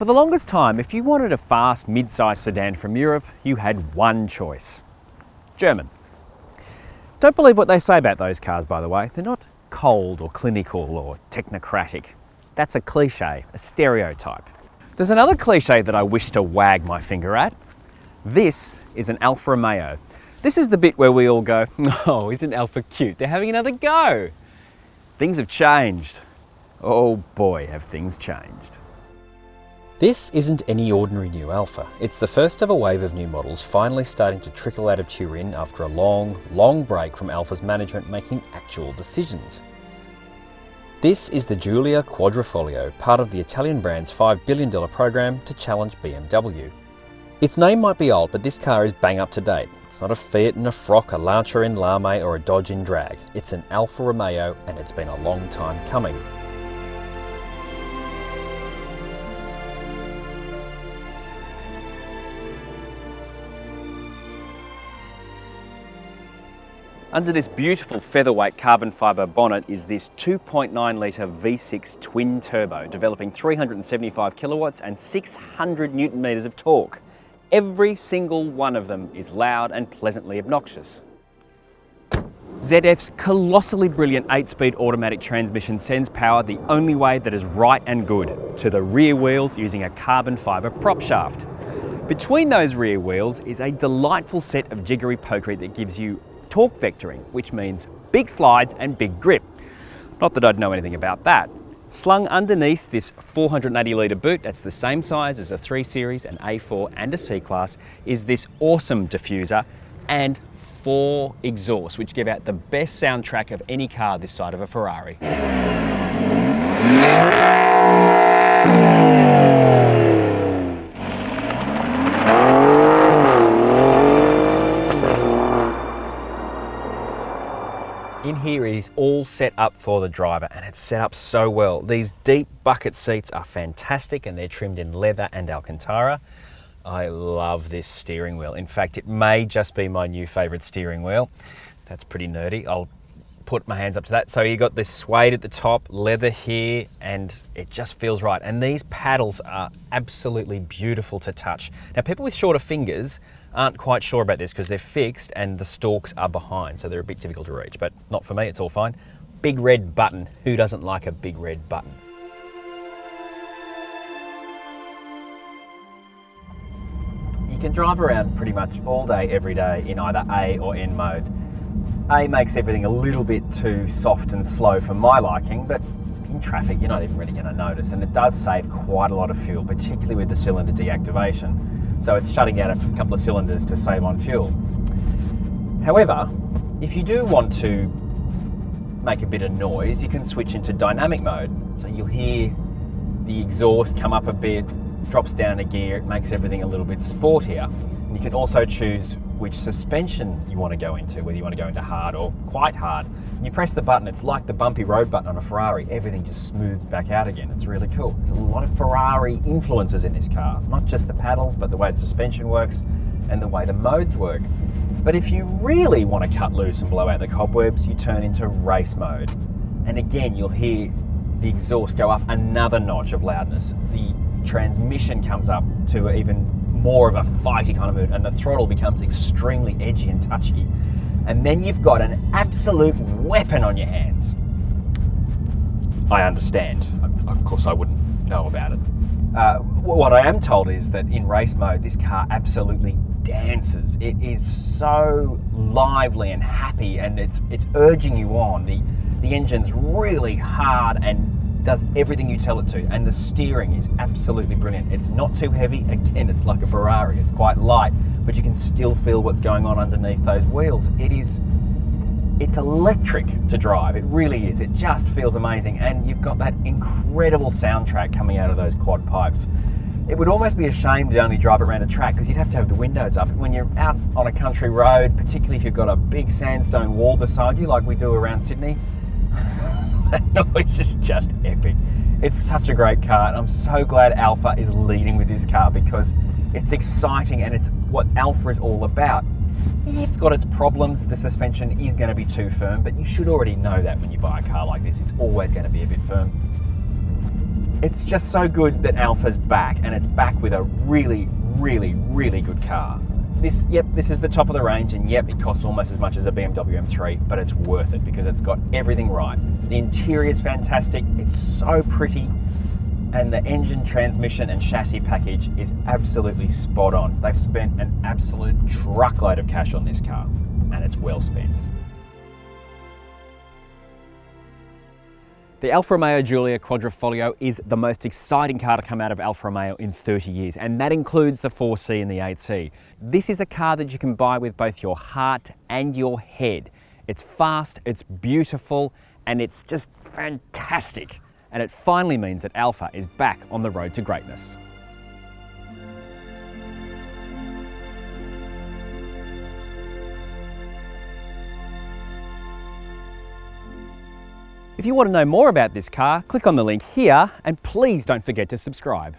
For the longest time, if you wanted a fast mid-size sedan from Europe, you had one choice: German. Don't believe what they say about those cars, by the way. They're not cold or clinical or technocratic. That's a cliche, a stereotype. There's another cliche that I wish to wag my finger at. This is an Alfa Romeo. This is the bit where we all go, "Oh, isn't Alfa cute? They're having another go." Things have changed. Oh boy, have things changed. This isn't any ordinary new Alfa. It's the first of a wave of new models finally starting to trickle out of Turin after a long break from Alfa's management making actual decisions. This is the Giulia Quadrifoglio, part of the Italian brand's $5 billion program to challenge BMW. Its name might be old, but this car is bang up to date. It's not a Fiat in a frock, a Lancia in Lame, or a Dodge in drag. It's an Alfa Romeo, and it's been a long time coming. Under this beautiful featherweight carbon fibre bonnet is this 2.9 litre V6 twin turbo, developing 375 kilowatts and 600 newton metres of torque. Every single one of them is loud and pleasantly obnoxious. ZF's colossally brilliant 8-speed automatic transmission sends power the only way that is right and good, to the rear wheels using a carbon fibre prop shaft. Between those rear wheels is a delightful set of jiggery pokery that gives you torque vectoring, which means big slides and big grip. Not that I'd know anything about that. Slung underneath this 480 litre boot, that's the same size as a 3 Series, an A4 and a C-Class, is this awesome diffuser and 4 exhausts, which give out the best soundtrack of any car this side of a Ferrari. In here it is all set up for the driver, and it's set up so well. These deep bucket seats are fantastic and they're trimmed in leather and Alcantara. I love this steering wheel. In fact, it may just be my new favourite steering wheel. That's pretty nerdy. I'll put my hands up to that. So you got this suede at the top, leather here, and it just feels right. And these paddles are absolutely beautiful to touch. Now, people with shorter fingers aren't quite sure about this because they're fixed and the stalks are behind, so they're a bit difficult to reach, but not for me, it's all fine. Big red button. Who doesn't like a big red button? You can drive around pretty much all day, every day in either A or N mode. A makes everything a little bit too soft and slow for my liking, but in traffic you're not even really going to notice, and it does save quite a lot of fuel, particularly with the cylinder deactivation. So it's shutting down a couple of cylinders to save on fuel. However, if you do want to make a bit of noise, you can switch into dynamic mode. So you'll hear the exhaust come up a bit, drops down a gear, it makes everything a little bit sportier. And you can also choose which suspension you want to go into, whether you want to go into hard or quite hard. And you press the button, it's like the bumpy road button on a Ferrari, everything just smooths back out again. It's really cool. There's a lot of Ferrari influences in this car, not just the paddles, but the way the suspension works and the way the modes work. But if you really want to cut loose and blow out the cobwebs, you turn into race mode. And again, you'll hear the exhaust go up another notch of loudness. The transmission comes up to even more of a fighty kind of mood, and the throttle becomes extremely edgy and touchy. And then you've got an absolute weapon on your hands. I understand. Of course, I wouldn't know about it. What I am told is that in race mode, this car absolutely dances. It is so lively and happy, and it's urging you on. The engine's really hard and does everything you tell it to, and the steering is absolutely brilliant. It's not too heavy. Again, it's like a Ferrari. It's quite light, but you can still feel what's going on underneath those wheels. It's electric to drive. It really is. It just feels amazing, and you've got that incredible soundtrack coming out of those quad pipes. It would almost be a shame to only drive around a track because you'd have to have the windows up. When you're out on a country road, particularly if you've got a big sandstone wall beside you like we do around Sydney, that noise is just epic. It's such a great car, and I'm so glad Alfa is leading with this car because it's exciting and it's what Alfa is all about. It's got its problems. The suspension is going to be too firm, but you should already know that when you buy a car like this. It's always going to be a bit firm. It's just so good that Alfa's back, and it's back with a really, really, really good car. This is the top of the range, and yep, it costs almost as much as a BMW M3, but it's worth it because it's got everything right. The interior is fantastic, it's so pretty, and the engine, transmission and chassis package is absolutely spot on. They've spent an absolute truckload of cash on this car, and it's well spent. The Alfa Romeo Giulia Quadrifoglio is the most exciting car to come out of Alfa Romeo in 30 years, and that includes the 4C and the 8C. This is a car that you can buy with both your heart and your head. It's fast, it's beautiful, and it's just fantastic. And it finally means that Alfa is back on the road to greatness. If you want to know more about this car, click on the link here, and please don't forget to subscribe.